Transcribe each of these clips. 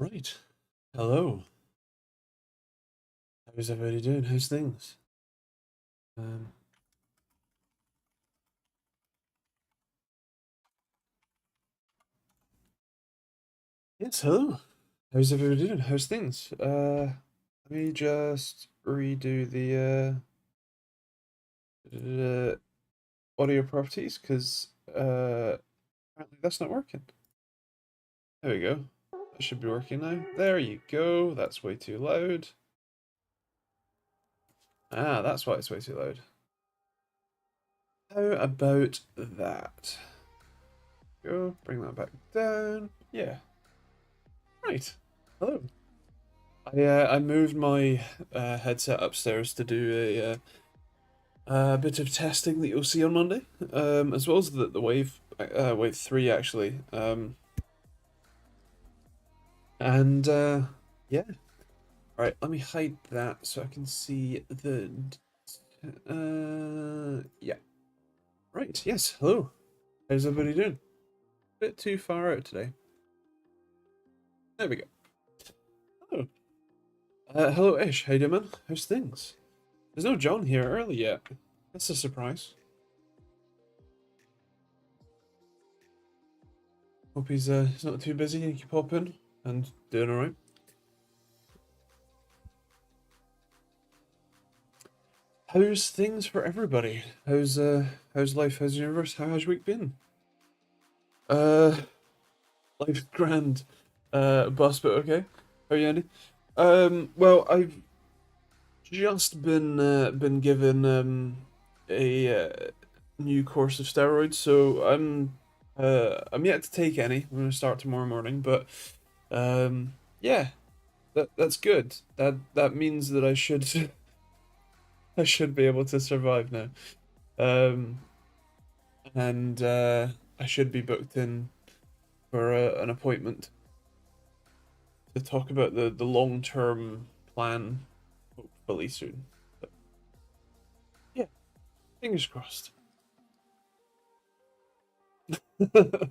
Right. Hello. How's everybody doing? How's things? Um, yes, hello. How's everybody doing? How's things? Let me just redo the audio properties because apparently that's not working. There we go. That should be working now. There you go. That's way too loud. Ah, that's why it's way too loud. How about that? Go, bring that back down. Yeah. Right. Hello. I moved my headset upstairs to do a bit of testing that you'll see on Monday, as well as the wave 3 actually, and yeah. Right, let me hide that so I can see the yeah. Right, yes. Hello. How's everybody doing? Bit too far out today. There we go. Hello. Hello, Ish. How you doing, man? How's things? There's no John here early yet. That's a surprise. Hope he's not too busy. He can pop in and doing all right. How's things for everybody? How's life? How's the universe? How's your week been? Uh, life's grand. Boss, but okay. How are you, Andy? Well, I've just been given a new course of steroids, so I'm yet to take any. I'm gonna start tomorrow morning, but yeah, that's good. That means that I should I should be able to survive now. Um, and I should be booked in for an appointment to talk about the long term plan, hopefully soon. But yeah, fingers crossed. I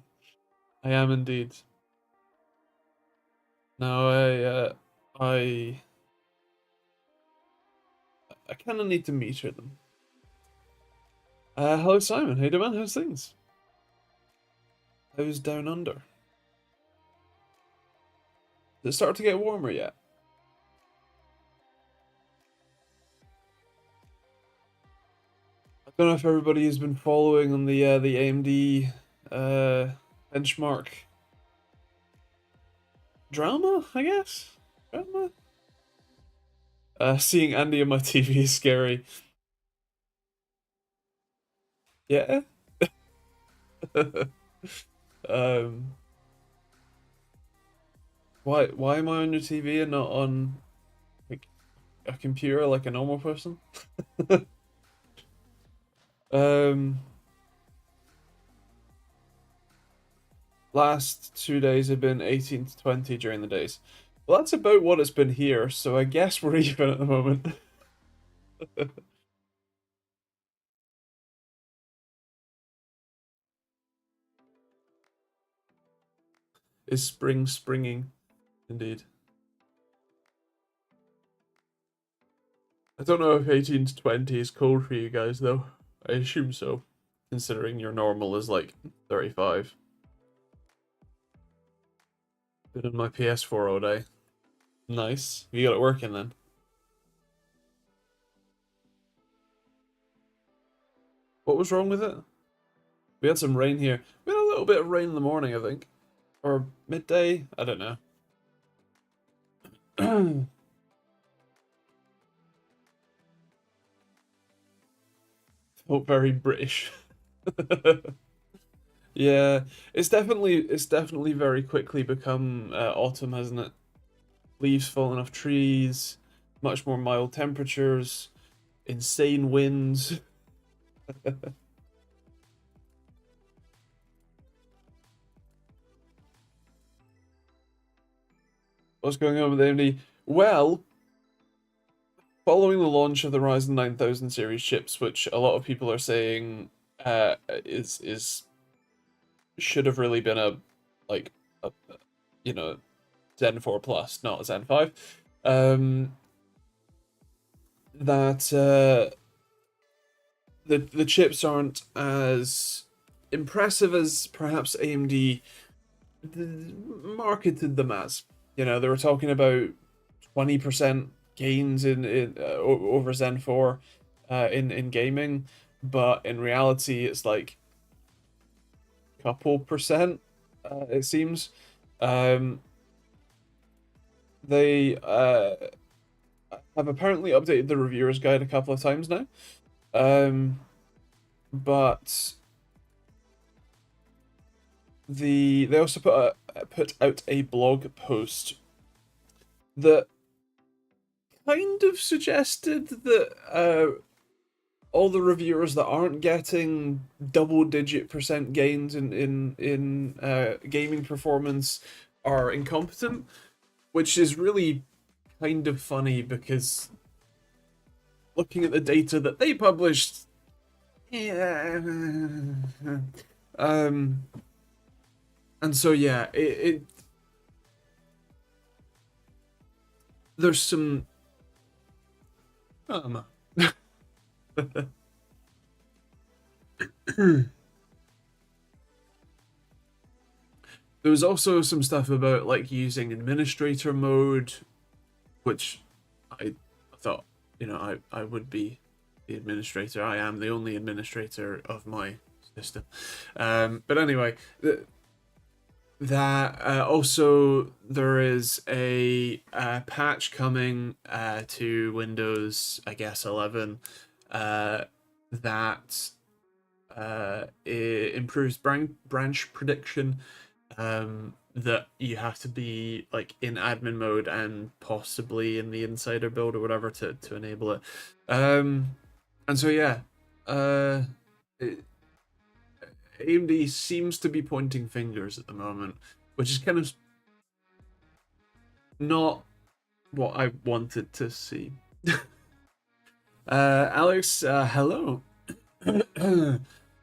am indeed. Now I I kind of need to meter them. Hello Simon, hey man, how's things? How's down under? Does it start to get warmer yet? I don't know if everybody has been following on the AMD benchmark drama, I guess. Drama. Seeing Andy on my TV is scary. Yeah. um. Why am I on your TV and not on like a computer like a normal person? um. Last 2 days have been 18 to 20 during the days. Well, that's about what it's been here, so I guess we're even at the moment. Is spring springing, indeed. I don't know if 18 to 20 is cold for you guys, though. I assume so, considering your normal is like 35. Been on my PS4 all day. Nice. You got it working then. What was wrong with it? We had some rain here. We had a little bit of rain in the morning, I think. Or midday? I don't know. Felt very British. Yeah, it's definitely very quickly become autumn, hasn't it? Leaves falling off trees, much more mild temperatures, insane winds. What's going on with AMD? Well, following the launch of the Ryzen 9000 series chips, which a lot of people are saying is should have really been a like a you know Zen 4 Plus, not Zen 5, that the chips aren't as impressive as perhaps AMD marketed them as. You know, they were talking about 20% gains in over Zen 4 in gaming, but in reality it's like a couple percent, it seems. They have apparently updated the reviewer's guide a couple of times now, but they also put out a blog post that kind of suggested that all the reviewers that aren't getting double-digit % gains in gaming performance are incompetent, which is really kind of funny because looking at the data that they published, yeah, and so yeah, it there's some there was also some stuff about like using administrator mode, which I thought, you know, I would be the administrator. I am the only administrator of my system. But anyway, that also there is a patch coming to Windows, I guess 11, that it improves branch prediction. That you have to be like in admin mode and possibly in the insider build or whatever to enable it. And so yeah, AMD seems to be pointing fingers at the moment, which is kind of not what I wanted to see. Alex, hello.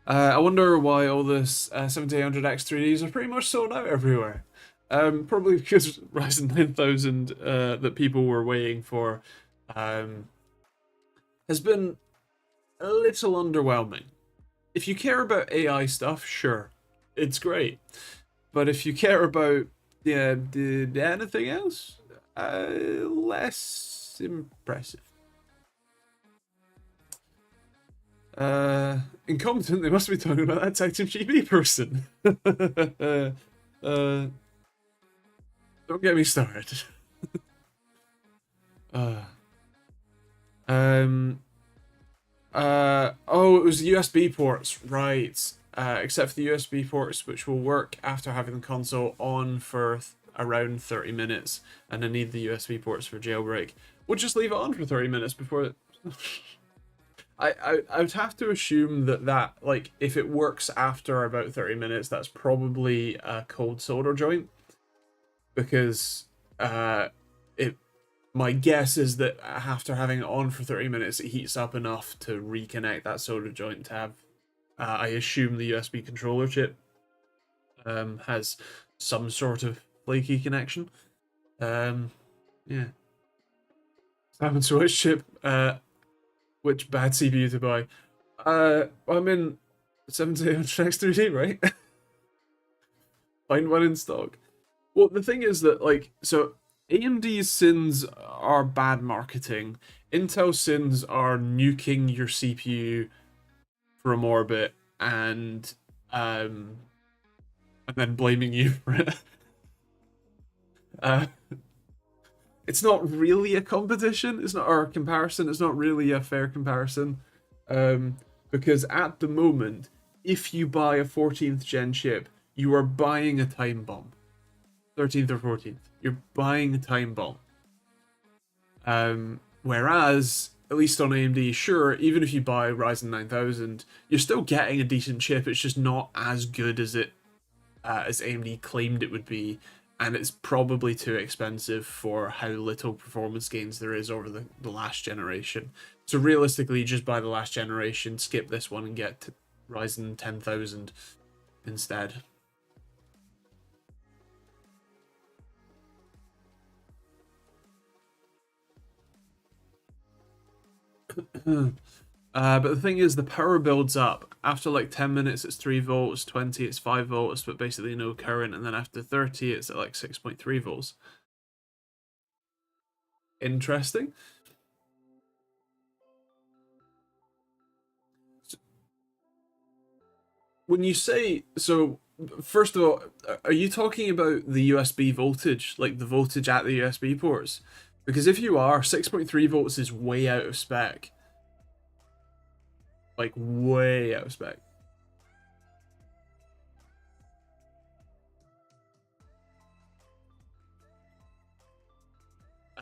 I wonder why all this 7800X 3Ds are pretty much sold out everywhere. Probably because Ryzen 9000 that people were waiting for has been a little underwhelming. If you care about AI stuff, sure, it's great. But if you care about anything else, less impressive. Incompetent, they must be talking about that TechteamGB person. Don't get me started. Oh, it was the USB ports, right. Except for the USB ports, which will work after having the console on for around 30 minutes, and I need the USB ports for jailbreak. We'll just leave it on for 30 minutes before it... I would have to assume that like if it works after about 30 minutes, that's probably a cold solder joint, because my guess is that after having it on for 30 minutes, it heats up enough to reconnect that solder joint to have. I assume the USB controller chip has some sort of flaky connection. Yeah. Haven't switched chip. Which bad CPU to buy? I'm in 7800X3D, right? Find one in stock. Well, the thing is that, like, so AMD's sins are bad marketing. Intel's sins are nuking your CPU from orbit and then blaming you for it. It's not really a competition. It's not our comparison. It's not really a fair comparison, because at the moment, if you buy a 14th gen chip, you are buying a time bomb. 13th or 14th, you're buying a time bomb. Whereas, at least on AMD, sure, even if you buy Ryzen 9000, you're still getting a decent chip. It's just not as good as it as AMD claimed it would be. And it's probably too expensive for how little performance gains there is over the last generation. So realistically, just buy the last generation, skip this one, and get to Ryzen 10,000 instead. But the thing is, the power builds up. After like 10 minutes, it's 3 volts, 20, it's 5 volts, but basically no current. And then after 30, it's at like 6.3 volts. Interesting. When you say, so first of all, are you talking about the USB voltage, like the voltage at the USB ports? Because if you are, 6.3 volts is way out of spec. Like, way out of spec.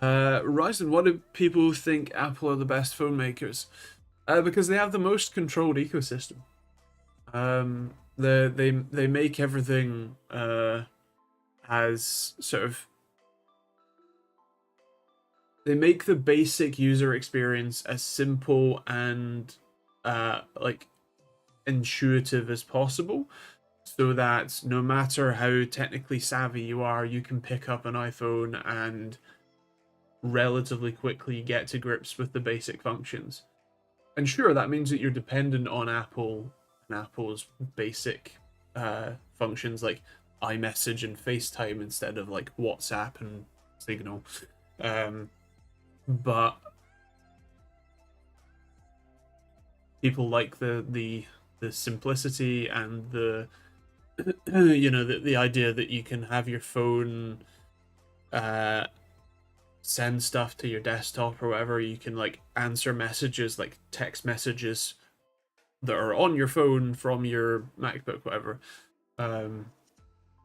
Ryzen, what do people think Apple are the best phone makers? Because they have the most controlled ecosystem. They make everything as sort of, they make the basic user experience as simple and like intuitive as possible, so that no matter how technically savvy you are, you can pick up an iPhone and relatively quickly get to grips with the basic functions. And sure, that means that you're dependent on Apple and Apple's basic functions like iMessage and FaceTime instead of like WhatsApp and Signal. But people like the simplicity and the the idea that you can have your phone send stuff to your desktop or whatever. You can like answer messages, like text messages that are on your phone from your MacBook, whatever.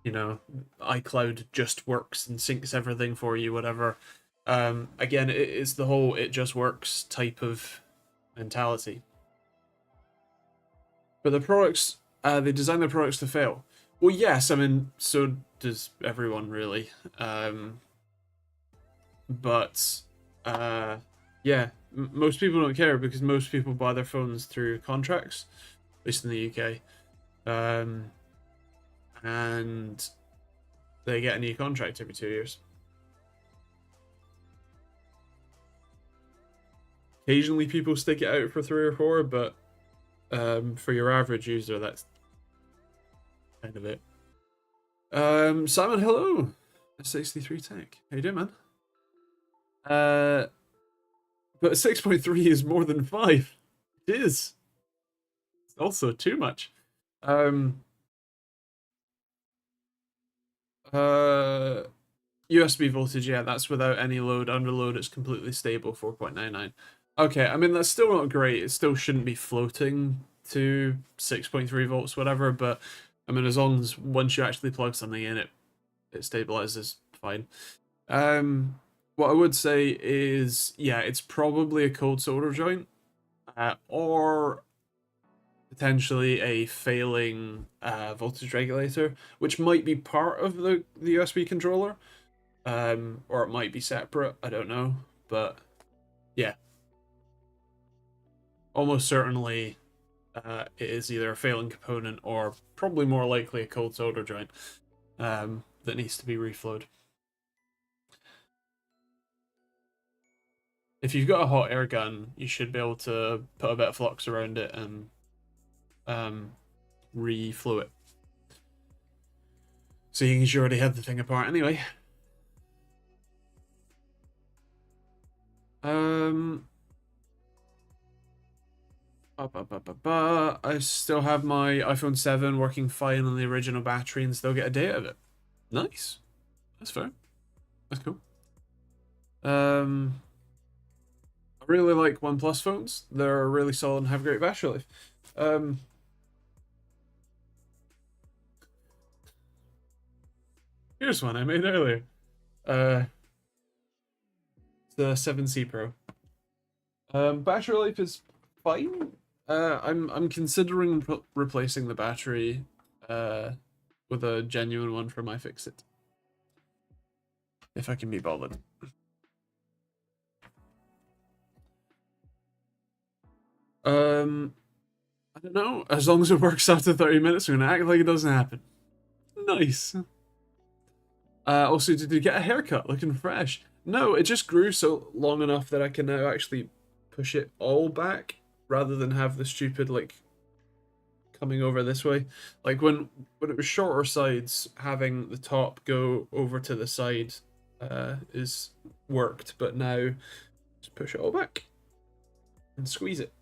iCloud just works and syncs everything for you, whatever. Again, it's the whole "it just works" type of mentality. But the products, they design the products to fail. Well, yes, I mean, so does everyone really. But yeah, most people don't care because most people buy their phones through contracts, at least in the UK. And they get a new contract every 2 years. Occasionally, people stick it out for 3 or 4, but for your average user, that's kind of it. Simon, hello. 63 Tech. How you doing, man? But 6.3 is more than 5. It is. It's also too much. USB voltage, yeah, that's without any load. Under load, it's completely stable, 4.99. Okay, I mean, that's still not great. It still shouldn't be floating to 6.3 volts, whatever, but I mean, as long as once you actually plug something in, it stabilizes fine. What I would say is, yeah, it's probably a cold solder joint, or potentially a failing voltage regulator, which might be part of the USB controller, or it might be separate. I don't know, but yeah, almost certainly it is either a failing component or probably more likely a cold solder joint that needs to be reflowed. If you've got a hot air gun, you should be able to put a bit of flux around it and reflow it. Seeing as you already had the thing apart anyway. I still have my iPhone 7 working fine on the original battery and still get a day out of it. Nice. That's fair. That's cool. I really like OnePlus phones. They're really solid and have great battery life. Here's one I made earlier. The 7C Pro. Battery life is fine. I'm considering replacing the battery with a genuine one from iFixit, if I can be bothered. I don't know. As long as it works after 30 minutes, we're gonna act like it doesn't happen. Nice. Also, did you get a haircut looking fresh? No, it just grew so long enough that I can now actually push it all back rather than have the stupid like coming over this way. Like when it was shorter sides, having the top go over to the side is worked, but now just push it all back and squeeze it.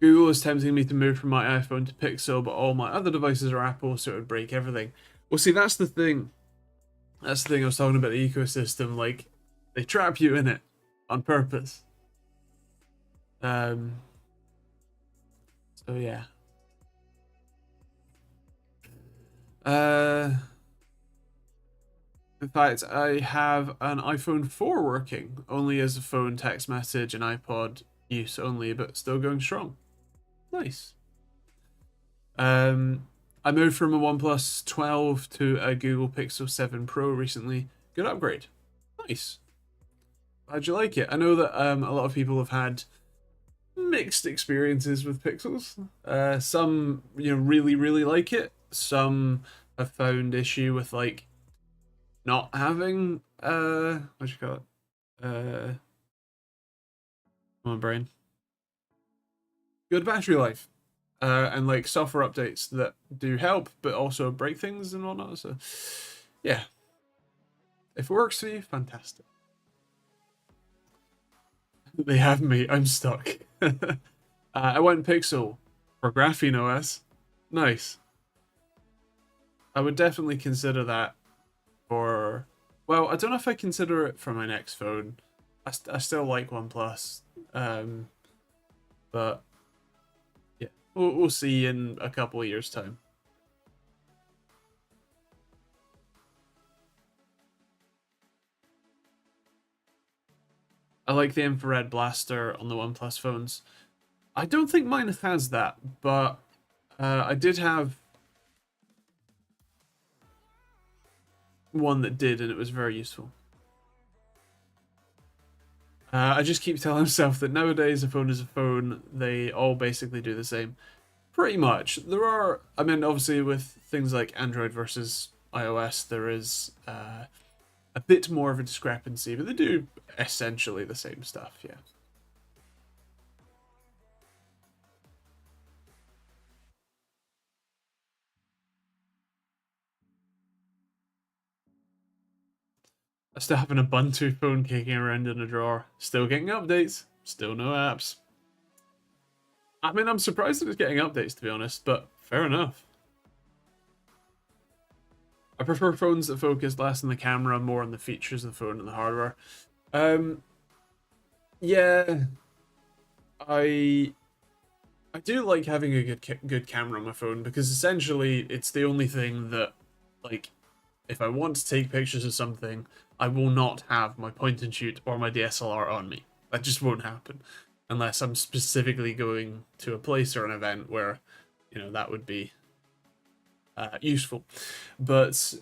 Google is tempting me to move from my iPhone to Pixel, but all my other devices are Apple, so it would break everything. Well, see, that's the thing. That's the thing I was talking about, the ecosystem. Like, they trap you in it on purpose. So yeah. In fact, I have an iPhone 4 working, only as a phone, text message, and iPod use only, but still going strong. Nice. I moved from a OnePlus 12 to a Google Pixel 7 Pro recently. Good upgrade. Nice. How'd you like it? I know that a lot of people have had mixed experiences with Pixels. Some, really, really like it. Some have found issue with like not having what do you call it? Come on, brain. Good battery life. And like software updates that do help, but also break things and whatnot. So, yeah, if it works for you, fantastic. They have me. I'm stuck. I went Pixel for Graphene OS. Nice. I would definitely consider that for. Well, I don't know if I consider it for my next phone. I still like OnePlus, but yeah, we'll see in a couple of years' time. I like the infrared blaster on the OnePlus phones. I don't think mine has that, but I did have one that did, and it was very useful. I just keep telling myself that nowadays a phone is a phone. They all basically do the same. Pretty much. There are, I mean, obviously with things like Android versus iOS, there is a bit more of a discrepancy, but they do essentially the same stuff, yeah. I still have an Ubuntu phone kicking around in a drawer. Still getting updates. Still no apps. I mean, I'm surprised that it's getting updates, to be honest, but fair enough. I prefer phones that focus less on the camera, more on the features of the phone and the hardware. Yeah, I I do like having a good camera on my phone because essentially it's the only thing that, like, if I want to take pictures of something, I will not have my point and shoot or my DSLR on me. That just won't happen unless I'm specifically going to a place or an event where, that would be useful. But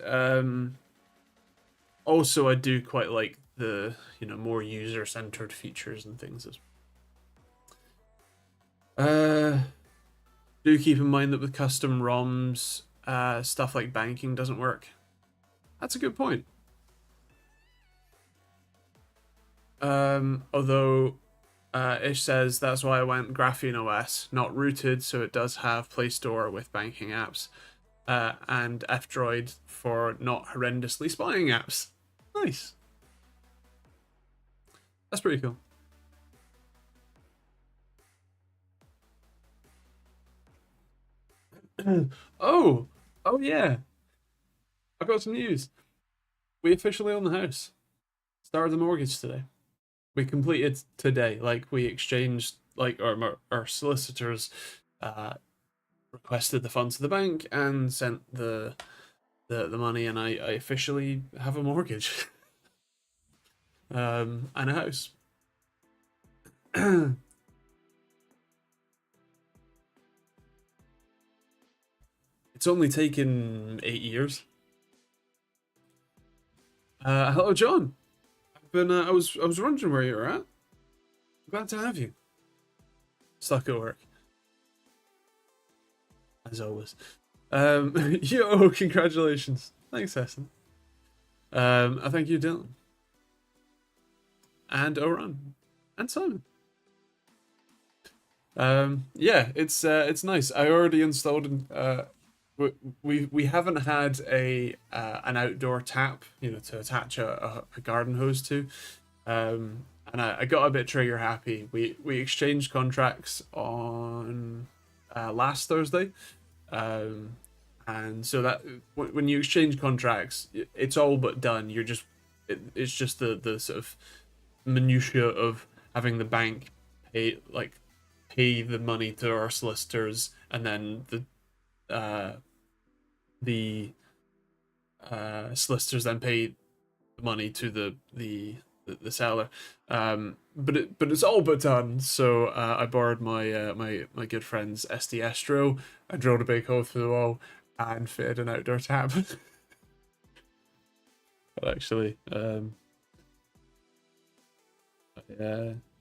also I do quite like the, more user-centered features and things as well. Do keep in mind that with custom ROMs, stuff like banking doesn't work. That's a good point. Although Ish says that's why I went Graphene OS, not rooted, so it does have Play Store with banking apps, and F-Droid for not horrendously spying apps. Nice. That's pretty cool. Oh yeah. I've got some news. We officially own the house. Started the mortgage today. We completed today. Like, we exchanged, like, our solicitors requested the funds to the bank and sent the money, and I officially have a mortgage. And a house. It's only taken 8 years. Hello, John. I was wondering where you're at. Glad to have you. Stuck at work, as always. Yo, congratulations. Thanks, Essen. I thank you, Dylan. and Oran, and Simon. Yeah, it's nice. I already installed. We haven't had a an outdoor tap, to attach a garden hose to. And I got a bit trigger happy. We exchanged contracts on last Thursday. Um, and so that when you exchange contracts, it's all but done. It's just the sort of minutia of having the bank pay the money to our solicitors, and then the solicitors then pay the money to the seller. But it's all but done. So I borrowed my good friend's SDS drill. I drilled a big hole through the wall and fitted an outdoor tap. But actually, yeah,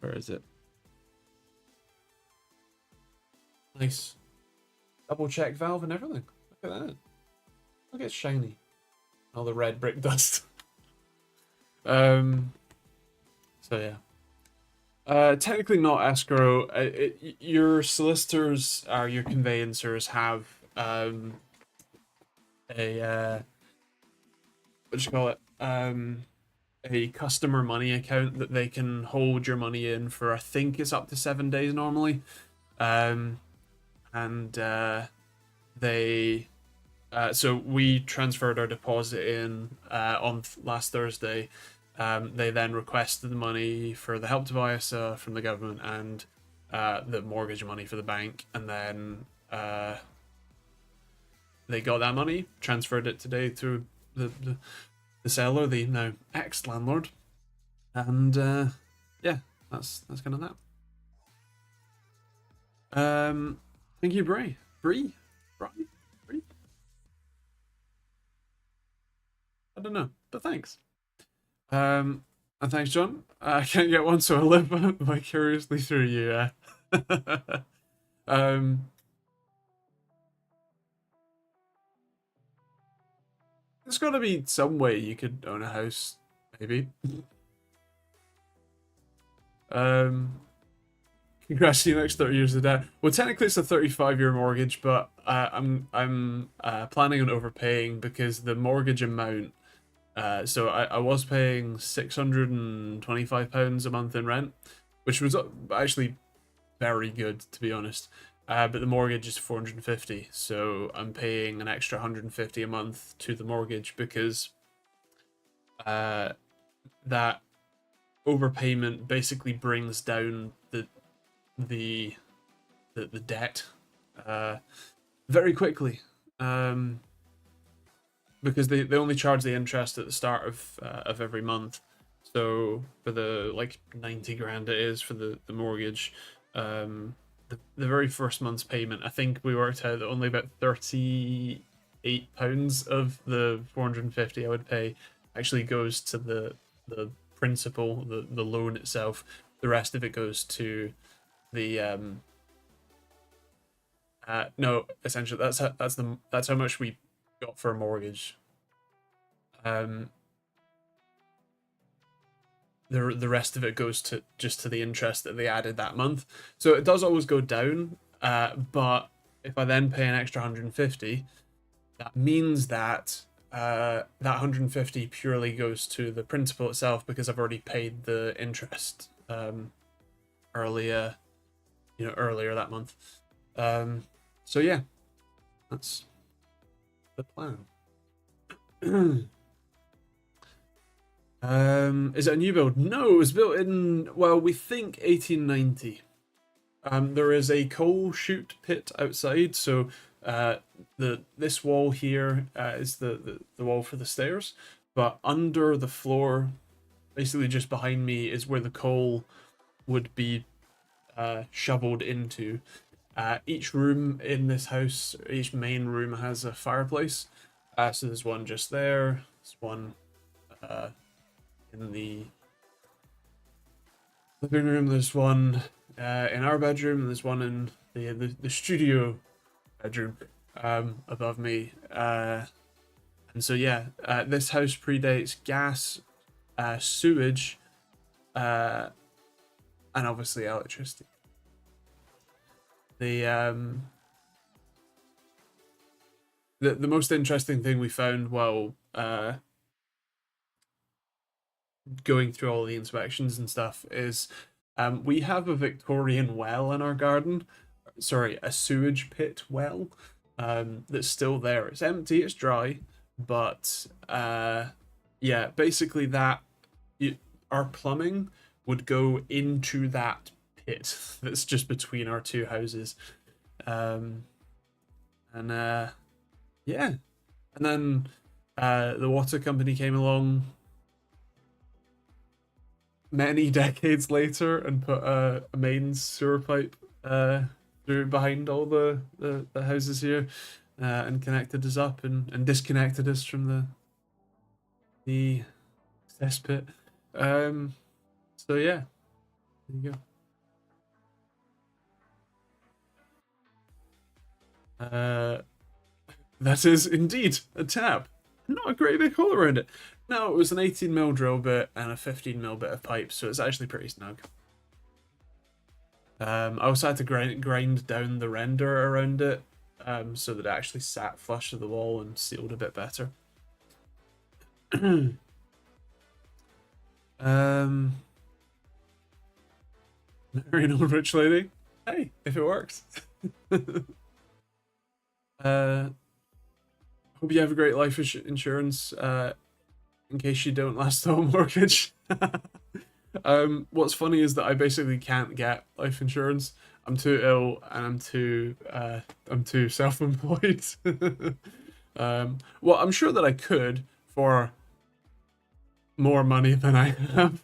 where is it? Nice. Double check valve and everything. Look at that. Look, it's shiny. All the red brick dust. So yeah. Technically not escrow. Your solicitors or your conveyancers have a what do you call it? A customer money account that they can hold your money in for. I think it's up to 7 days normally. And they so we transferred our deposit in on last Thursday. They then requested the money for the Help to Buy from the government and the mortgage money for the bank, and then they got that money, transferred it today to the seller, the now ex-landlord, and yeah, that's kind of that. Thank you, Brie. Brie? I don't know, but thanks. And thanks, John. I can't get one, so I live vicariously through you. Um, there's got to be some way you could own a house, maybe. Congrats to you, next 30 years of debt. Well, technically it's a 35-year mortgage, but I'm planning on overpaying because the mortgage amount. So I was paying £625 a month in rent, which was actually very good, to be honest. But the mortgage is 450, so I'm paying an extra 150 a month to the mortgage because that overpayment basically brings down the debt very quickly. Because they only charge the interest at the start of every month. So for the 90 grand it is for the mortgage, the very first month's payment, I think we worked out that only about £38 of the 450 I would pay actually goes to the principal, the loan itself. The rest of it goes to the no, essentially that's how much we got for a mortgage. The rest of it goes to just to the interest that they added that month. So it does always go down. But if I then pay an extra 150, that means that that 150 purely goes to the principal itself because I've already paid the interest earlier that month. So yeah, that's the plan. Is it a new build? No, it was built in, well, we think 1890. There is a coal chute pit outside, so this wall here is the wall for the stairs, but under the floor, basically just behind me, is where the coal would be shoveled into. Each room in this house, each main room has a fireplace. So there's one just there. There's one in the living room. There's one in our bedroom. There's one in the studio bedroom above me. And so yeah, this house predates gas, sewage, and obviously electricity. The the most interesting thing we found while going through all the inspections and stuff is we have a Victorian well in our garden. Sorry, a sewage pit well that's still there. It's empty, it's dry, but yeah, basically our plumbing would go into that pit that's just between our two houses. Um, and yeah, and then the water company came along many decades later and put a main sewer pipe through behind all the houses here and connected us up and disconnected us from the cesspit. So yeah, there you go. That is indeed a tap. Not a great big hole around it. No, it was an 18mm drill bit and a 15mm bit of pipe, so it's actually pretty snug. I also had to grind down the render around it so that it actually sat flush to the wall and sealed a bit better. Marry an old rich lady. Hey, if it works. Hope you have a great life insurance in case you don't last the whole mortgage. What's funny is that I basically can't get life insurance. I'm too ill and I'm too self-employed. Well, I'm sure that I could for more money than I have.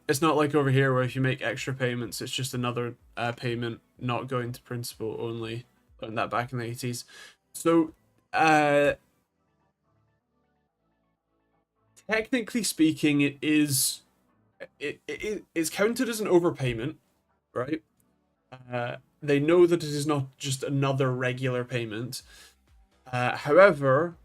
It's not like over here where if you make extra payments, it's just another payment not going to principal only. Learned that back in the 80s. So, technically speaking, it's counted as an overpayment, right? They know that it is not just another regular payment. However,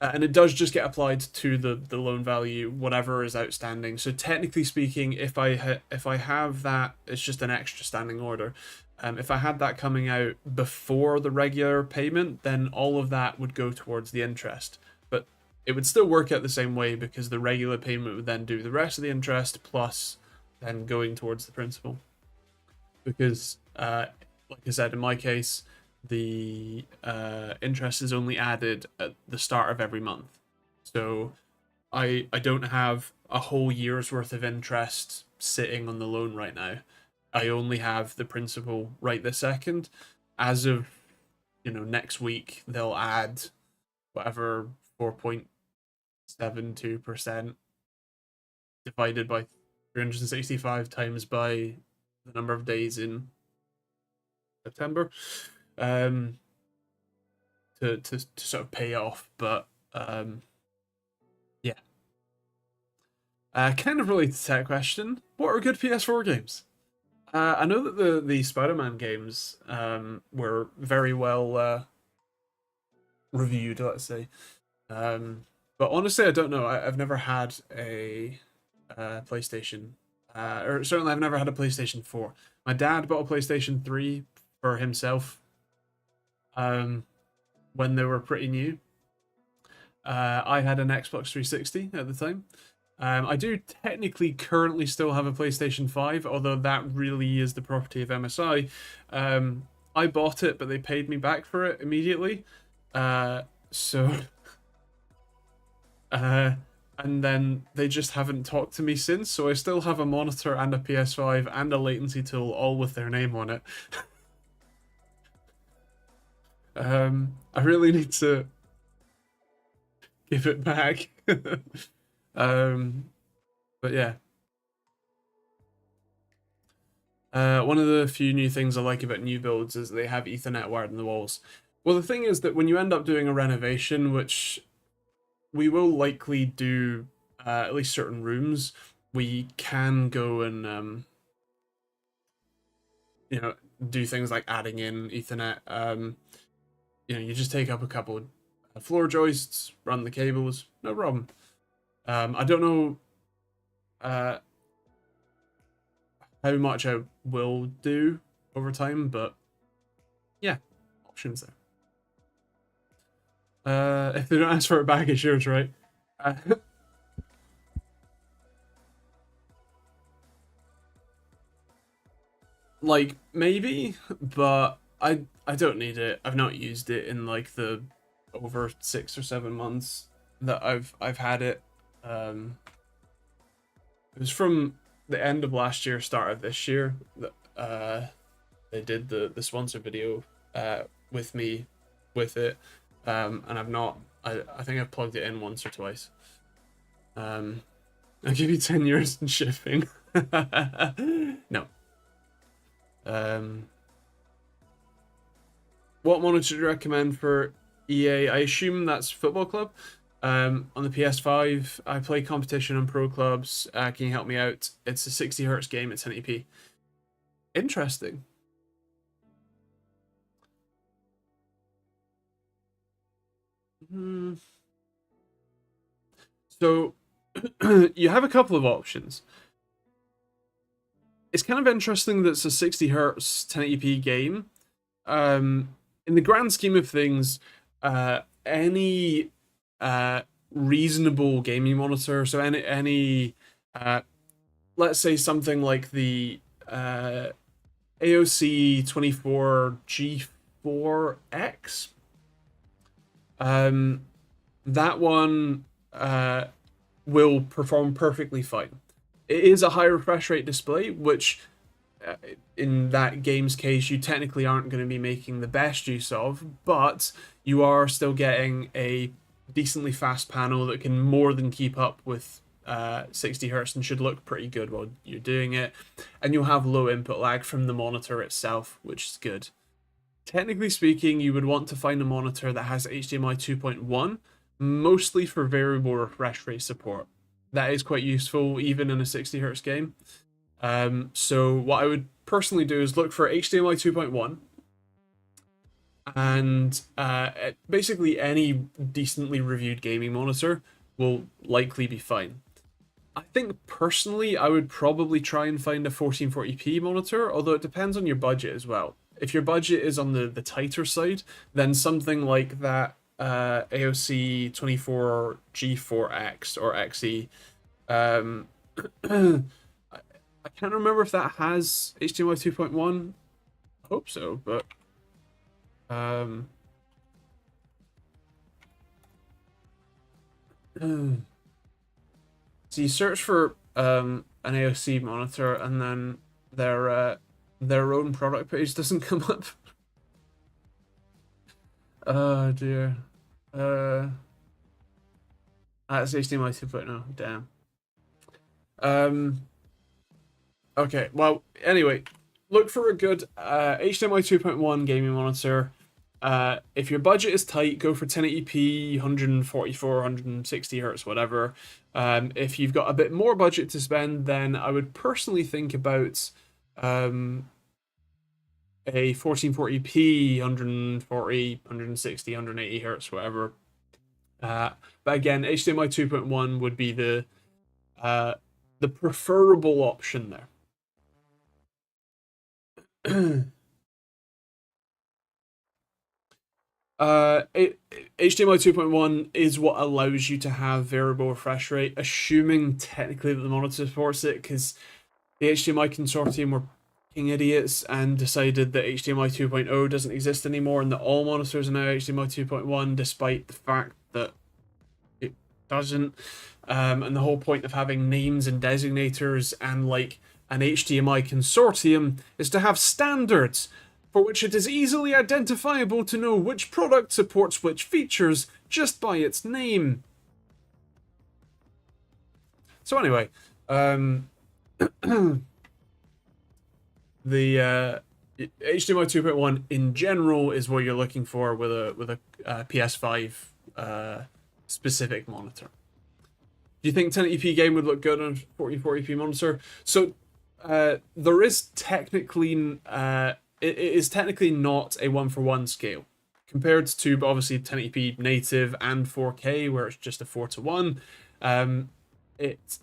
and it does just get applied to the loan value, whatever is outstanding. So technically speaking, if I have that, it's just an extra standing order. If I had that coming out before the regular payment, then all of that would go towards the interest. But it would still work out the same way because the regular payment would then do the rest of the interest plus then going towards the principal. Because, like I said, in my case, the interest is only added at the start of every month. So I don't have a whole year's worth of interest sitting on the loan right now. I only have the principal right this second. As of next week, they'll add whatever 4.72% divided by 365 times by the number of days in September to sort of pay off. But yeah. Kind of related to that question, what are good PS4 games? I know that the Spider-Man games were very well reviewed, let's say. But honestly, I don't know. I've never had a PlayStation, or certainly I've never had a PlayStation 4. My dad bought a PlayStation 3 for himself when they were pretty new. I had an Xbox 360 at the time. I do technically currently still have a PlayStation 5, although that really is the property of MSI. I bought it, but they paid me back for it immediately. So and then they just haven't talked to me since, so I still have a monitor and a PS5 and a latency tool all with their name on it. I really need to give it back. But yeah. One of the few new things I like about new builds is they have Ethernet wired in the walls. Well, the thing is that when you end up doing a renovation, which we will likely do at least certain rooms, we can go and do things like adding in Ethernet. You just take up a couple of floor joists, run the cables, no problem. I don't know how much I will do over time, but yeah, options there. If they don't ask for it back, it's yours, right? Like maybe, but I don't need it. I've not used it in like the over 6 or 7 months that I've had it. It was from the end of last year, start of this year that they did the sponsor video with me with it, and I've not. I think I've plugged it in once or twice. I'll give you 10 euros in shipping. No. What monitor do you recommend for EA? I assume that's Football Club. On the PS5, I play competition and pro clubs. Can you help me out? It's a 60 hertz game. It's 1080p. Interesting. So you have a couple of options. It's kind of interesting that it's a 60 hertz 1080p game. In the grand scheme of things, any reasonable gaming monitor, so any let's say something like the AOC 24G4X, that one will perform perfectly fine. It is a high refresh rate display, which in that game's case you technically aren't going to be making the best use of, but you are still getting a decently fast panel that can more than keep up with 60 hertz and should look pretty good while you're doing it, and you'll have low input lag from the monitor itself, which is good. Technically speaking, you would want to find a monitor that has HDMI 2.1, mostly for variable refresh rate support. That is quite useful even in a 60 hertz game. So what I would personally do is look for HDMI 2.1, and basically any decently reviewed gaming monitor will likely be fine. I think personally I would probably try and find a 1440p monitor, although it depends on your budget as well. If your budget is on the tighter side, then something like that AOC 24G4X or XE, I can't remember if that has HDMI 2.1. I hope so, but so you search for an AOC monitor, and then their own product page doesn't come up. Oh dear. That's HDMI 2.0. Damn. Okay, well, anyway, look for a good HDMI 2.1 gaming monitor. If your budget is tight, go for 1080p, 144, 160 hertz, whatever. If you've got a bit more budget to spend, then I would personally think about a 1440p, 140, 160, 180 hertz, whatever. But again, HDMI 2.1 would be the preferable option there. HDMI 2.1 is what allows you to have variable refresh rate, assuming technically that the monitor supports it, because the HDMI consortium were fucking idiots and decided that HDMI 2.0 doesn't exist anymore and that all monitors are now HDMI 2.1, despite the fact that it doesn't. And the whole point of having names and designators and like an HDMI consortium is to have standards for which it is easily identifiable to know which product supports which features just by its name. So anyway, the HDMI 2.1 in general is what you're looking for with a PS5 specific monitor. Do you think 1080p game would look good on a 1440p monitor? So there is technically it is technically not a 1-for-1 scale compared to, but obviously 1080p native and 4K where it's just a 4:1. It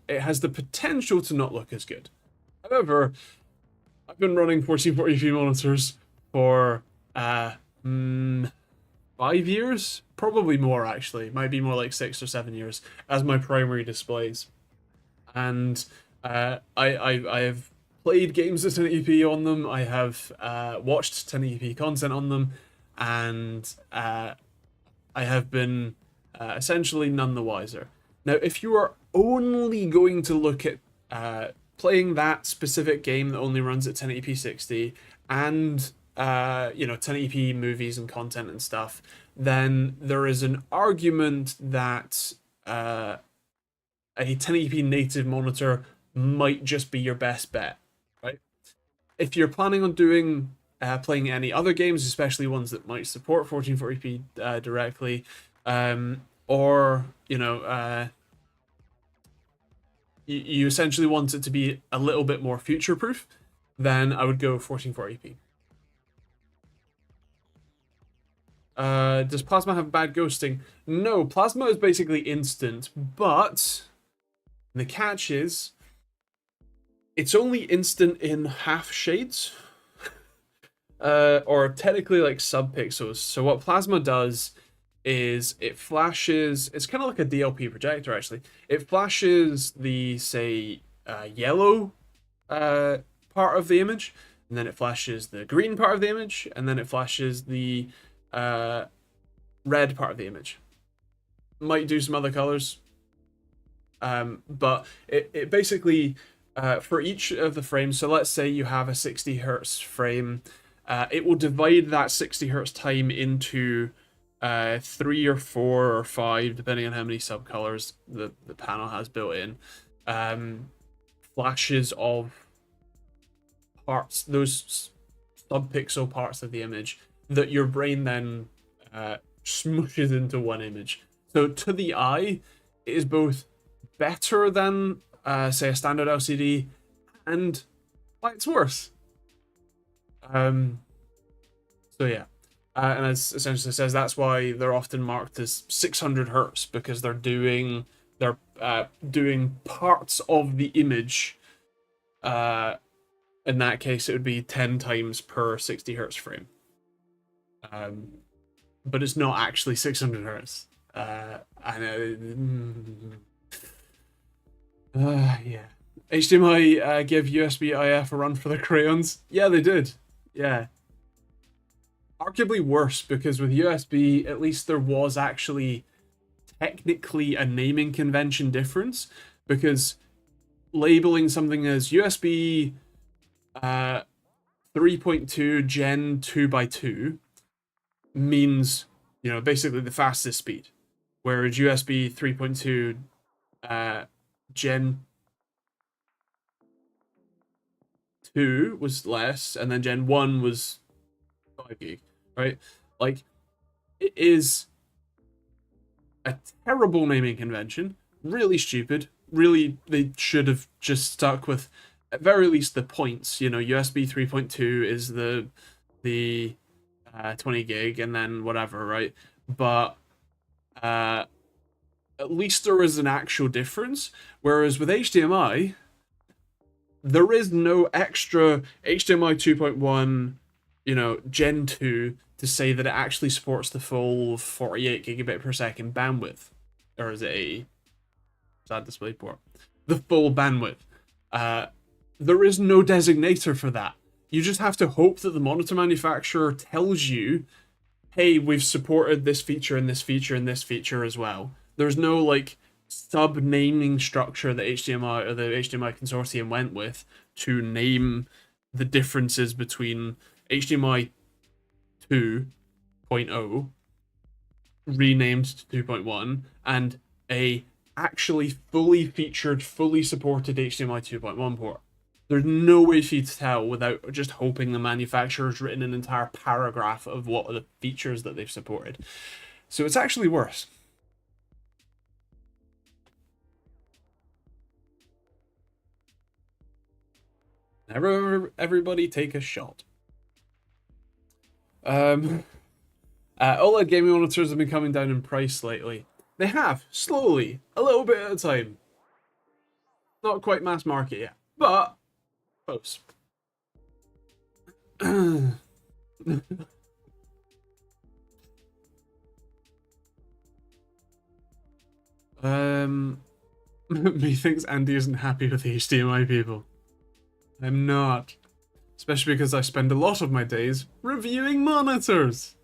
it has the potential to not look as good. However, I've been running 1440p monitors for 5 years, probably more actually. Might be more like 6 or 7 years as my primary displays, and I have played games at 1080p on them. I have watched 1080p content on them, and I have been essentially none the wiser. Now, if you are only going to look at playing that specific game that only runs at 1080p 60 and 1080p movies and content and stuff, then there is an argument that a 1080p native monitor might just be your best bet, right? If you're planning on doing playing any other games, especially ones that might support 1440p directly, or you essentially want it to be a little bit more future proof, then I would go 1440p. Does plasma have bad ghosting? No, plasma is basically instant, but the catch is it's only instant in half shades. Or technically like subpixels. So what plasma does is it flashes, it's kind of like a DLP projector actually. It flashes the, say, yellow part of the image, and then it flashes the green part of the image, and then it flashes the red part of the image. Might do some other colors, but it basically, for each of the frames, so let's say you have a 60 hertz frame, it will divide that 60 hertz time into 3 or 4 or 5, depending on how many subcolors the panel has built in, flashes of parts, those subpixel parts of the image that your brain then smooshes into one image. So to the eye, it is both better than, say, a standard LCD, and why it's worse. So yeah, and as essentially says, that's why they're often marked as 600 hertz, because they're doing parts of the image. In that case, it would be 10 times per 60 hertz frame. But it's not actually 600 hertz. Yeah. HDMI give USB IF a run for the crayons. Yeah, they did. Yeah. Arguably worse, because with USB, at least there was actually technically a naming convention difference, because labeling something as USB 3.2 Gen 2x2 means, basically the fastest speed, whereas USB 3.2 Gen 2 was less, and then Gen 1 was 5 gig, right? Like, it is a terrible naming convention, really stupid. Really, they should have just stuck with, at very least, the points. USB 3.2 is the 20 gig, and then whatever, right? But at least there is an actual difference. Whereas with HDMI, there is no extra HDMI 2.1, Gen 2 to say that it actually supports the full 48 gigabit per second bandwidth. Or is it 80? Sad display port. The full bandwidth. There is no designator for that. You just have to hope that the monitor manufacturer tells you, hey, we've supported this feature and this feature and this feature as well. There's no sub-naming structure that HDMI or the HDMI consortium went with to name the differences between HDMI 2.0 renamed to 2.1 and a actually fully featured, fully supported HDMI 2.1 port. There's no way for you to tell without just hoping the manufacturer's written an entire paragraph of what are the features that they've supported. So it's actually worse. Everybody take a shot. OLED gaming monitors have been coming down in price lately. They have, slowly, a little bit at a time. Not quite mass market yet, but close. um, Methinks Andy isn't happy with the HDMI people. I'm not. Especially because I spend a lot of my days reviewing monitors.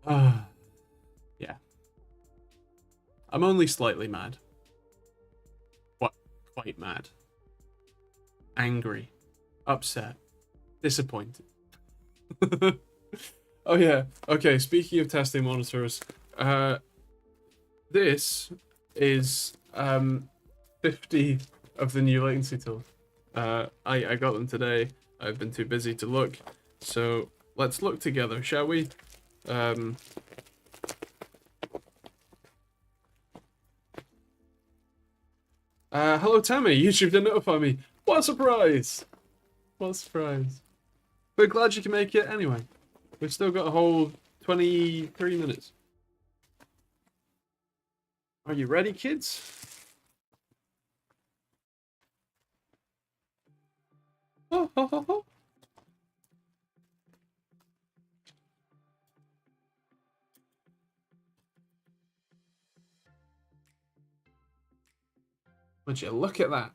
Yeah. I'm only slightly mad. What? Quite mad. Angry. Upset. Disappointed. Oh yeah. Okay, speaking of testing monitors, this is 50 of the new latency tools. I got them today. I've been too busy to look. So let's look together, shall we? Hello Tammy, YouTube didn't notify me. What a surprise! What a surprise. But glad you can make it anyway. We've still got a whole 23 minutes. Are you ready, kids? Oh, oh, oh, oh. Would you look at that?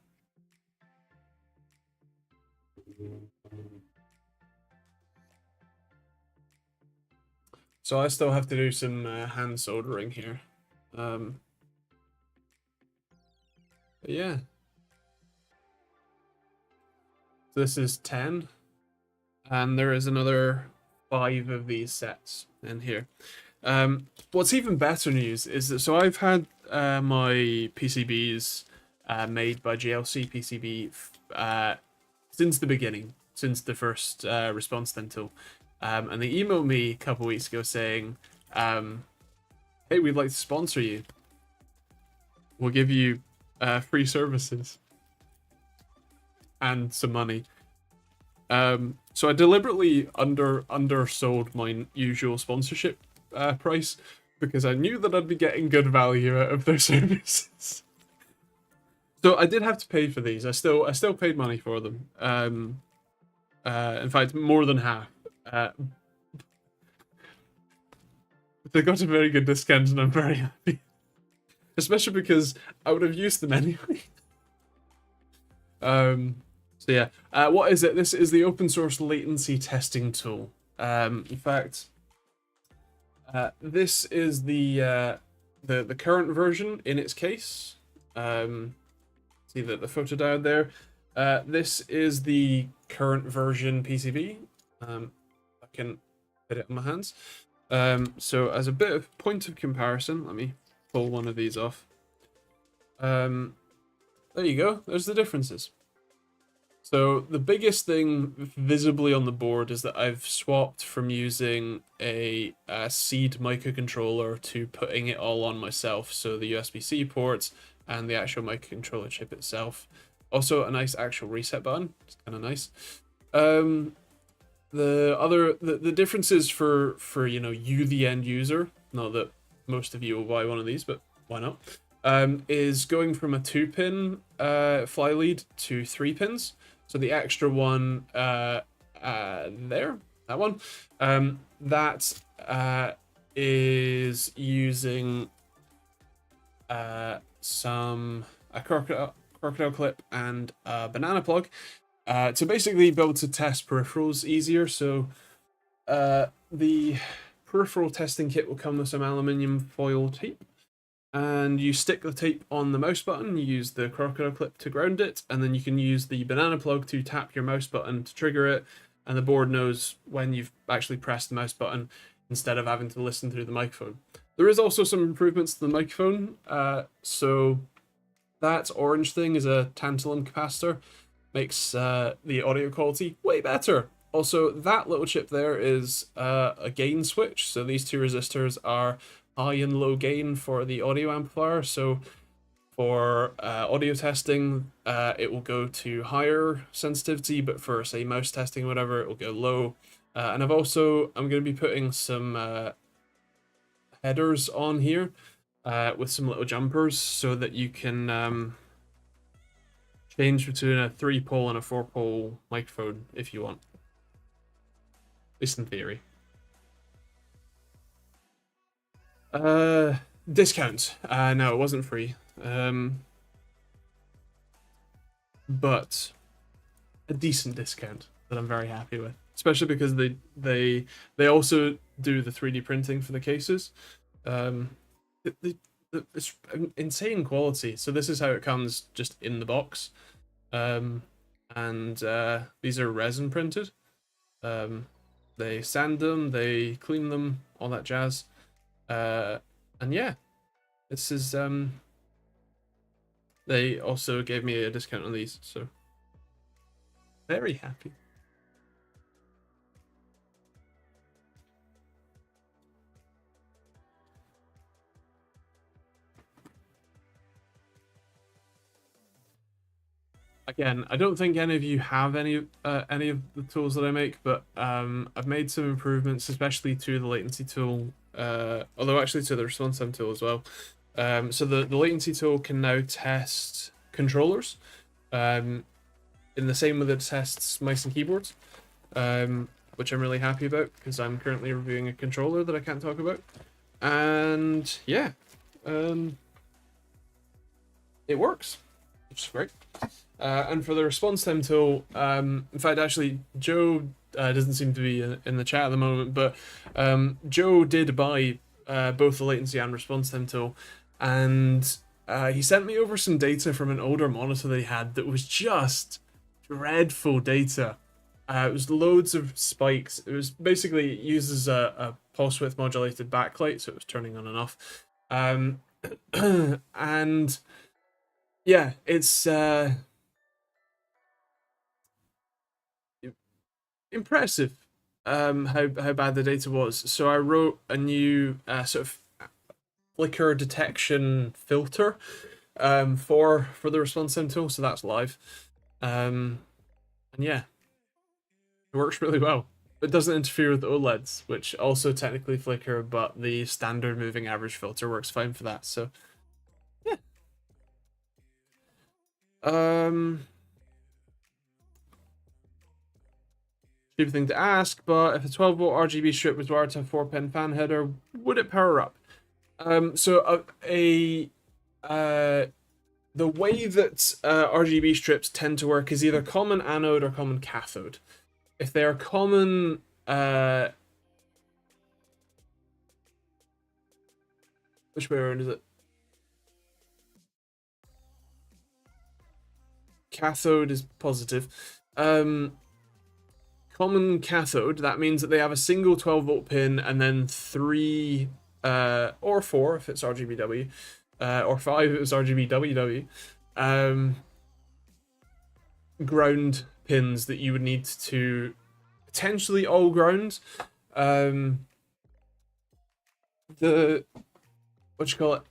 So I still have to do some hand soldering here. Yeah. This is 10. And there is another 5 of these sets in here. What's even better news is that, so I've had my PCBs made by JLC PCB since the beginning, since the first response then tool. And they emailed me a couple weeks ago saying, hey, we'd like to sponsor you. We'll give you free services and some money. So I deliberately undersold my usual sponsorship price because I knew that I'd be getting good value out of their services. So I did have to pay for these. I still paid money for them. In fact, more than half. They got a very good discount, and I'm very happy. Especially because I would have used them anyway. So yeah, what is it? This is the open source latency testing tool. In fact, this is the current version in its case. See the photo down there. This is the current version PCB. I can fit it on my hands. So as a bit of point of comparison, let me pull one of these off. There you go. There's the differences. So the biggest thing visibly on the board is that I've swapped from using a seed microcontroller to putting it all on myself. So the USB-C ports and the actual microcontroller chip itself. Also a nice actual reset button. It's kind of nice. The differences for you the end user, not that most of you will buy one of these, but why not? Is going from a 2-pin fly lead to 3 pins. So the extra one there, that one, that is using a crocodile clip and a banana plug to basically be able to test peripherals easier. So the peripheral testing kit will come with some aluminium foil tape. And you stick the tape on the mouse button, you use the crocodile clip to ground it, and then you can use the banana plug to tap your mouse button to trigger it, and the board knows when you've actually pressed the mouse button instead of having to listen through the microphone. There is also some improvements to the microphone. So that orange thing is a tantalum capacitor, makes the audio quality way better. Also, that little chip there is a gain switch, so these two resistors are high and low gain for the audio amplifier. So for audio testing, it will go to higher sensitivity, but for say mouse testing or whatever, it will go low. And I'm going to be putting some headers on here with some little jumpers so that you can change between a 3-pole and a 4-pole microphone if you want. At least in theory. Discount. No, it wasn't free. But a decent discount that I'm very happy with. Especially because they also do the 3D printing for the cases. It's insane quality. So this is how it comes just in the box. And these are resin printed. They sand them, they clean them, all that jazz. And yeah, this is they also gave me a discount on these, so very happy. Again, I don't think any of you have any of the tools that I make, but I've made some improvements, especially to the latency tool, although actually to the response time tool as well. So the latency tool can now test controllers, in the same way that it tests mice and keyboards, which I'm really happy about because I'm currently reviewing a controller that I can't talk about. And yeah, it works, which is great. And for the response time tool, in fact, actually, Joe doesn't seem to be in the chat at the moment, but Joe did buy both the latency and response time tool, and he sent me over some data from an older monitor that he had that was just dreadful data. It was loads of spikes. It was basically, it uses a pulse width modulated backlight, so it was turning on and off. And yeah, it's impressive how bad the data was. So I wrote a new sort of flicker detection filter for the response time tool, so that's live. And yeah, it works really well. It doesn't interfere with OLEDs, which also technically flicker, but the standard moving average filter works fine for that. So yeah. Stupid thing to ask, but if a 12-volt RGB strip was wired to a 4-pin fan header, would it power up? So the way that RGB strips tend to work is either common anode or common cathode. If they are common, which way around is it? Cathode is positive. Common cathode, that means that they have a single 12-volt pin and then 3 or 4 if it's RGBW, or 5 if it's RGBWW, ground pins that you would need to potentially all ground. The what you call it?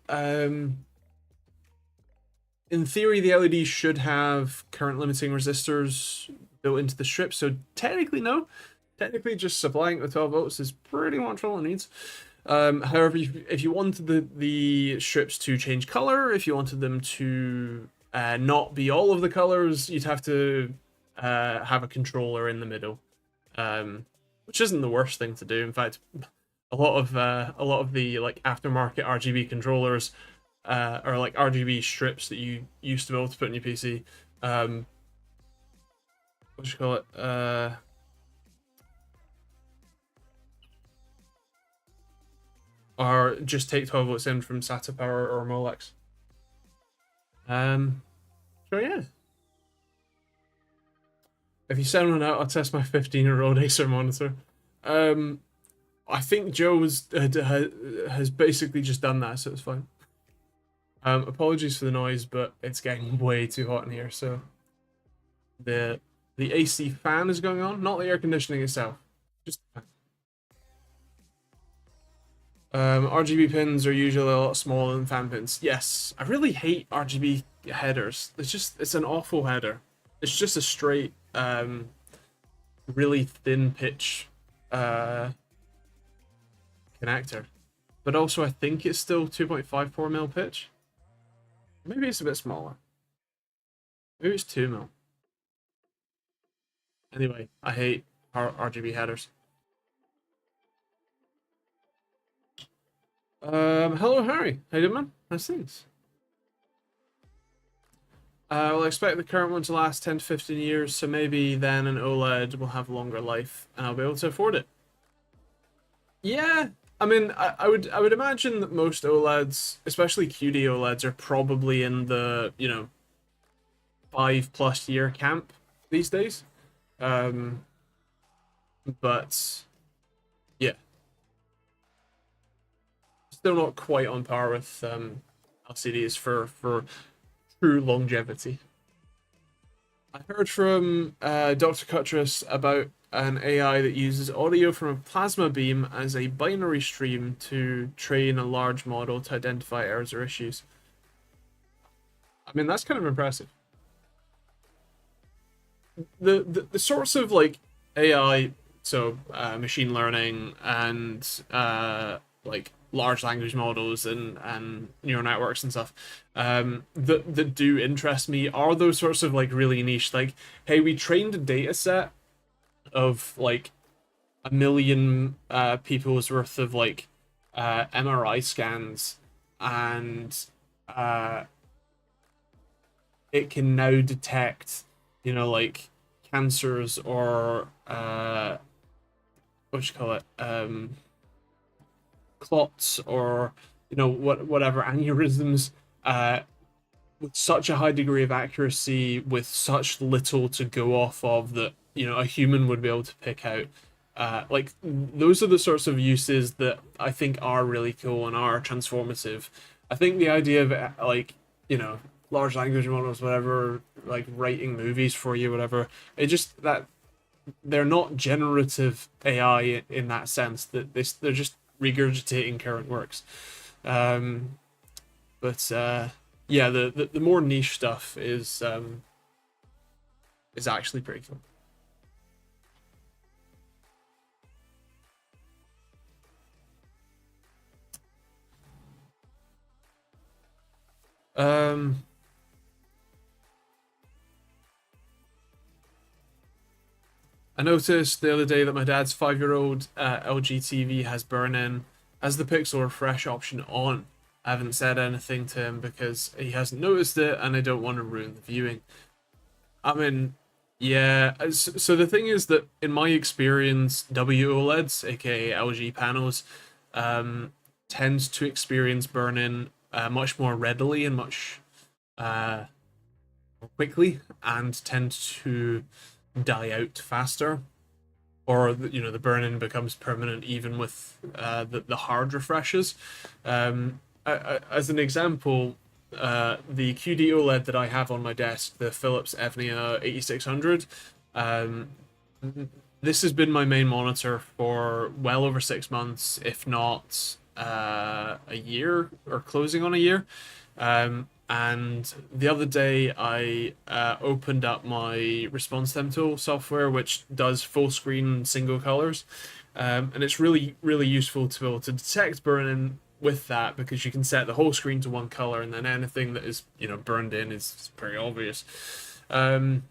In theory, the LED should have current limiting resistors built into the strip, so technically no. Technically, just supplying it with 12 volts is pretty much all it needs. However, if you wanted the strips to change color, if you wanted them to not be all of the colors, you'd have to have a controller in the middle, which isn't the worst thing to do. In fact, a lot of the like aftermarket RGB controllers or like RGB strips that you used to be able to put in your PC. What do you call it? Or just take 12 volts in from SATA Power or Molex. So yeah. If you send one out, I'll test my 15-year-old Acer monitor. I think Joe has basically just done that, so it's fine. Apologies for the noise, but it's getting way too hot in here, so the AC fan is going on, not the air conditioning itself. Just the fan. RGB pins are usually a lot smaller than fan pins. Yes, I really hate RGB headers. It's an awful header. It's just a straight, really thin pitch connector. but also I think it's still 2.54 mil pitch. Maybe it's a bit smaller. Maybe it's 2 mil. Anyway, I hate RGB headers. Hello Harry. How you doing, man? How's things? Well, I expect the current one to last 10 to 15 years, so maybe then an OLED will have longer life and I'll be able to afford it. Yeah, I mean, I would imagine that most OLEDs, especially QD OLEDs, are probably in the 5+ year camp these days. Um, but yeah, still not quite on par with LCDs for true longevity. I heard from Dr. Cuttress about an AI that uses audio from a plasma beam as a binary stream to train a large model to identify errors or issues. I mean, that's kind of impressive. The sorts of like AI, so machine learning and like large language models and neural networks and stuff, that do interest me are those sorts of like really niche, like, hey, we trained a data set of like a million people's worth of like MRI scans, and uh, it can now detect, like cancers or what you call it, clots or whatever aneurysms, with such a high degree of accuracy, with such little to go off of, that a human would be able to pick out. Like those are the sorts of uses that I think are really cool and are transformative. I think the idea of like large language models, whatever, like writing movies for you, whatever, it just that they're not generative AI in that sense, that they're just regurgitating current works. Um, but yeah, the more niche stuff is actually pretty cool. Um, I noticed the other day that my dad's 5-year-old LG TV has burn-in as the pixel refresh option on. I haven't said anything to him because he hasn't noticed it, and I don't want to ruin the viewing. I mean, yeah. So the thing is that in my experience, WOLEDs, aka LG panels, um, tends to experience burn-in much more readily and much uh, quickly, and tend to die out faster, or the burn-in becomes permanent even with the hard refreshes. As an example, the QD OLED that I have on my desk, the Philips Evnia 8600, um, this has been my main monitor for well over 6 months, if not a year, or closing on a year. And the other day, I opened up my response time tool software, which does full screen single colors. And it's really, really useful to be able to detect burn-in with that, because you can set the whole screen to one color, and then anything that is burned in is pretty obvious. Um,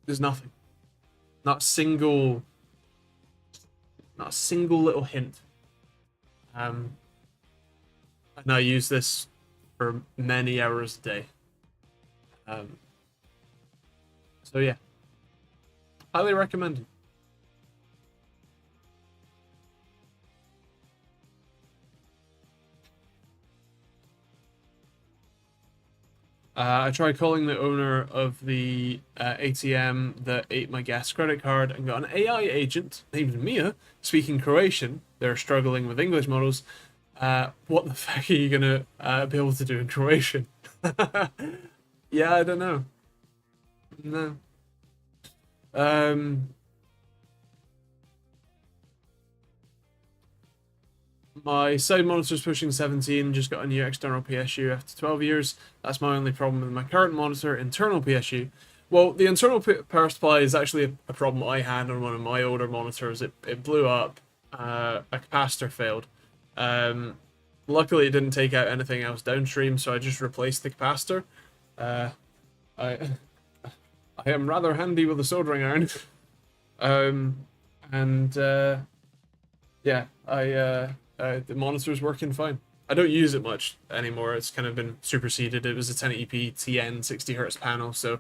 there's nothing, not a single, not a single little hint. Um, and I use this for many hours a day. Um, so yeah, highly recommended. I tried calling the owner of the ATM that ate my gas credit card, and got an AI agent named Mia speaking Croatian. They're struggling with English models. What the fuck are you gonna be able to do in Croatian? Yeah, I don't know. No. Um, my side monitor's pushing 17, just got a new external PSU after 12 years. That's my only problem with my current monitor, internal PSU. Well, the internal power supply is actually a problem I had on one of my older monitors. It blew up, a capacitor failed, Luckily, it didn't take out anything else downstream, so I just replaced the capacitor. Uh, I I am rather handy with a soldering iron. um, and yeah, the monitor's working fine. I don't use it much anymore. It's kind of been superseded. It was a 1080p TN 60 hertz panel, so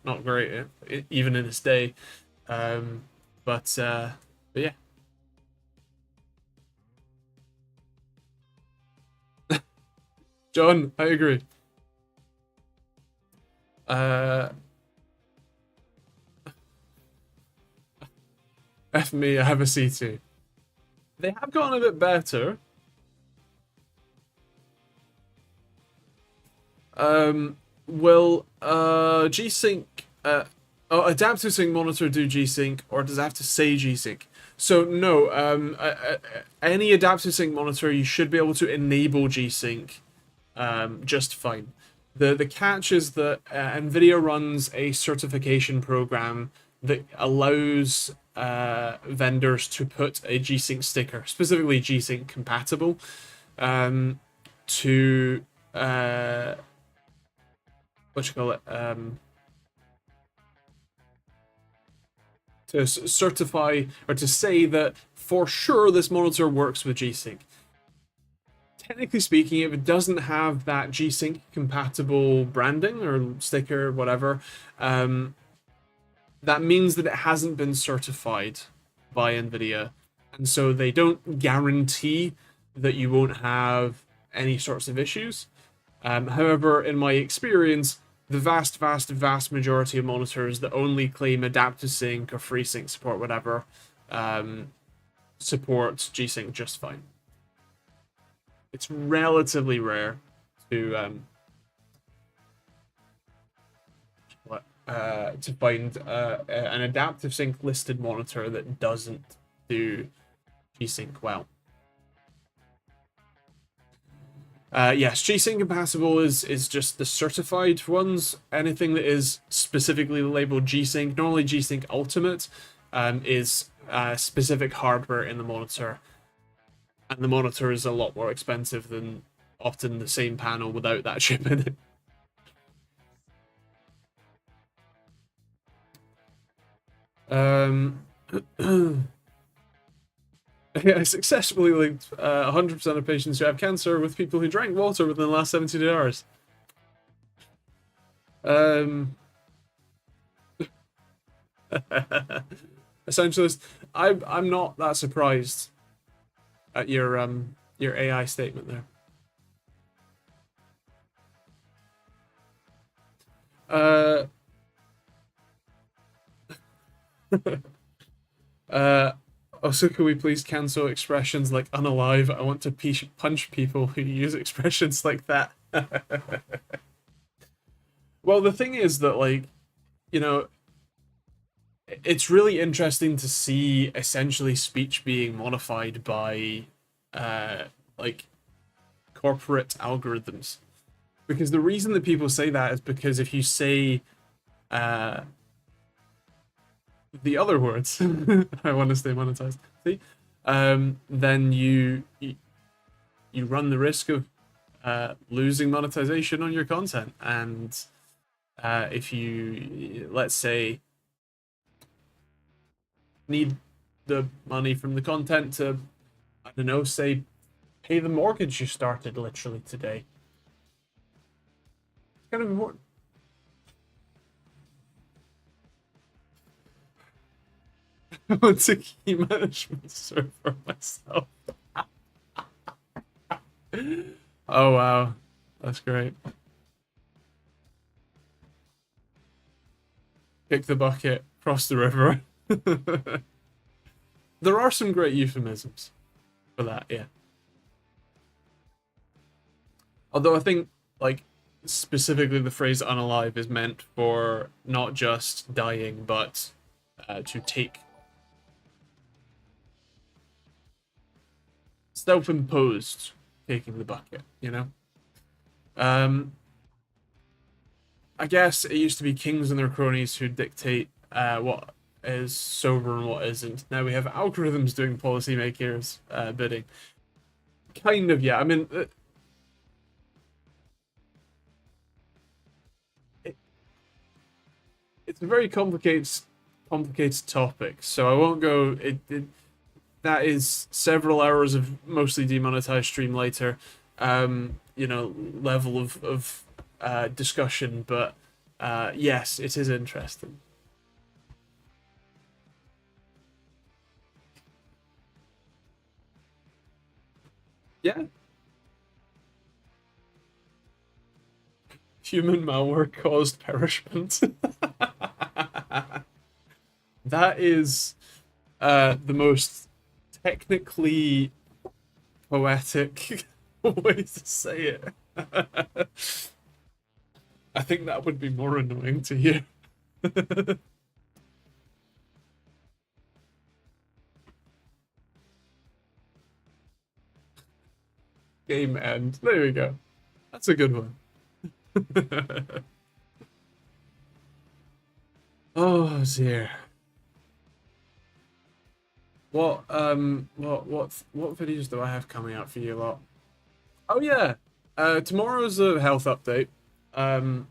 not great even in its day. Um, but yeah, John, I agree. Uh, F me, I have a C2. They have gotten a bit better. Will G-Sync adaptive sync monitor do G-Sync, or does it have to say G-Sync? So no, any adaptive sync monitor you should be able to enable G-Sync just fine. The catch is that NVIDIA runs a certification program that allows vendors to put a G-Sync sticker, specifically G-Sync compatible, to what you call it, to certify or to say that for sure this monitor works with G-Sync. Technically speaking, if it doesn't have that G-Sync compatible branding or sticker, whatever, that means that it hasn't been certified by NVIDIA. And so they don't guarantee that you won't have any sorts of issues. However, in my experience, the vast majority of monitors that only claim adaptive sync or FreeSync support, whatever, support G-Sync just fine. It's relatively rare to find an adaptive sync listed monitor that doesn't do G-Sync well. Yes, G-Sync compatible is just the certified ones. Anything that is specifically labeled G-Sync, normally G-Sync Ultimate, is specific hardware in the monitor, and the monitor is a lot more expensive than often the same panel without that chip in it. I successfully linked 100% of patients who have cancer with people who drank water within the last 72 hours. Essentially, I'm not that surprised at your AI statement there. Also, could we please cancel expressions like unalive? I want to punch people who use expressions like that. Well, the thing is that, like, you know, it's really interesting to see essentially speech being modified by, like, corporate algorithms. Because the reason that people say that is because if you say, the other words, I want to stay monetized. See, then you run the risk of losing monetization on your content, and if you, let's say, need the money from the content to, I don't know, say, pay the mortgage you started literally today. It's kind of important. I want to key management server myself. Oh wow, that's great. Kick the bucket, cross the river. There are some great euphemisms for that, yeah. Although I think, like, specifically the phrase unalive is meant for not just dying, but to take self-imposed taking the bucket, you know? I guess it used to be kings and their cronies who dictate what is sober and what isn't. Now we have algorithms doing policymakers' bidding. kind of, yeah. I mean, it, it's a very complicated topic, so I won't go. That is several hours of mostly demonetized stream later, level of discussion. But yes, it is interesting. Yeah, human malware caused perishment. That is the most technically poetic way to say it. I think that would be more annoying to you. Game end. There we go. That's a good one. Oh dear. What videos do I have coming out for you lot? Oh yeah. Tomorrow's a health update. Um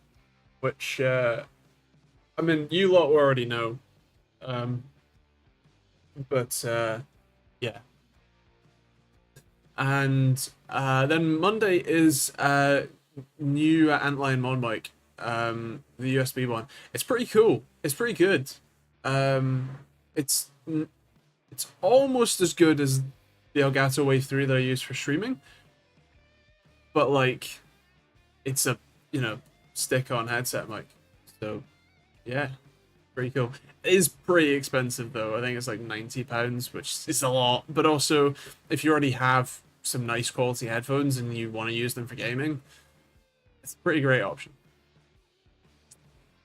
which I mean you lot already know. Um but yeah. And then Monday is new Antlion mod mic, the USB one. It's pretty cool. It's pretty good. Um, it's it's almost as good as the Elgato Wave 3 that I use for streaming, but like it's a stick-on headset mic. So yeah, pretty cool. It is pretty expensive though. I think it's like £90, which is a lot. But also, if you already have some nice quality headphones and you want to use them for gaming, it's a pretty great option.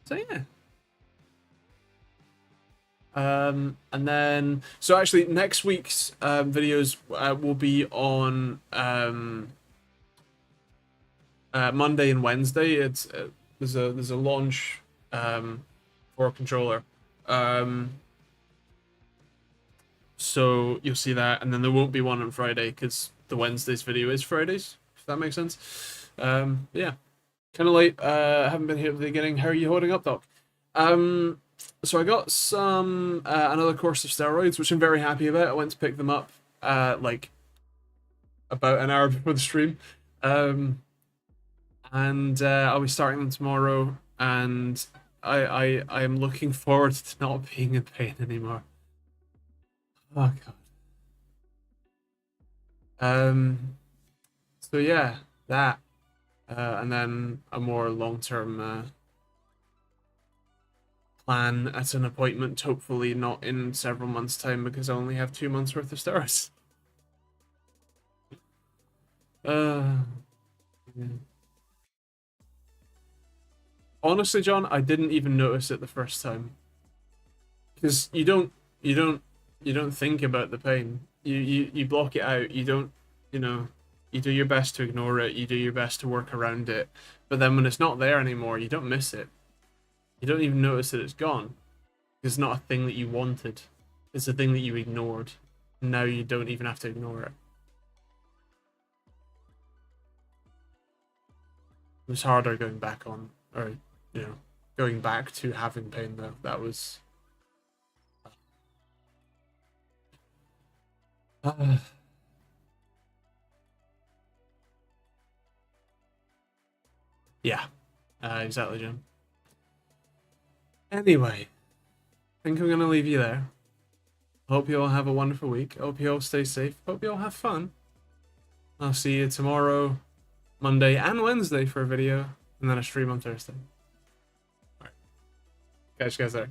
So yeah. And then so actually next week's videos will be on Monday and Wednesday. It's there's a launch for a controller. So you'll see that, and then there won't be one on Friday because the Wednesday's video is Fridays, if that makes sense. Yeah, kind of late. Haven't been here at the beginning. How are you holding up, Doc? So I got some another course of steroids, which I'm very happy about. I went to pick them up like about an hour before the stream, and I'll be starting them tomorrow. And I am looking forward to not being in pain anymore. Oh god. So yeah, that, and then a more long-term plan at an appointment, hopefully not in several months' time because I only have 2 months worth of stars. Yeah. Honestly, John, I didn't even notice it the first time because you don't you don't think about the pain. You block it out. You don't, you know, you do your best to ignore it. You do your best to work around it. But then when it's not there anymore, you don't miss it. You don't even notice that it's gone. It's not a thing that you wanted. It's a thing that you ignored. Now you don't even have to ignore it. It was harder going back on, or going back to having pain though. That was. Yeah, exactly, Jim. Anyway, I think I'm gonna leave you there. Hope you all have a wonderful week. Hope you all stay safe. Hope you all have fun. I'll see you tomorrow, Monday, and Wednesday for a video, and then a stream on Thursday. All right, catch you guys there.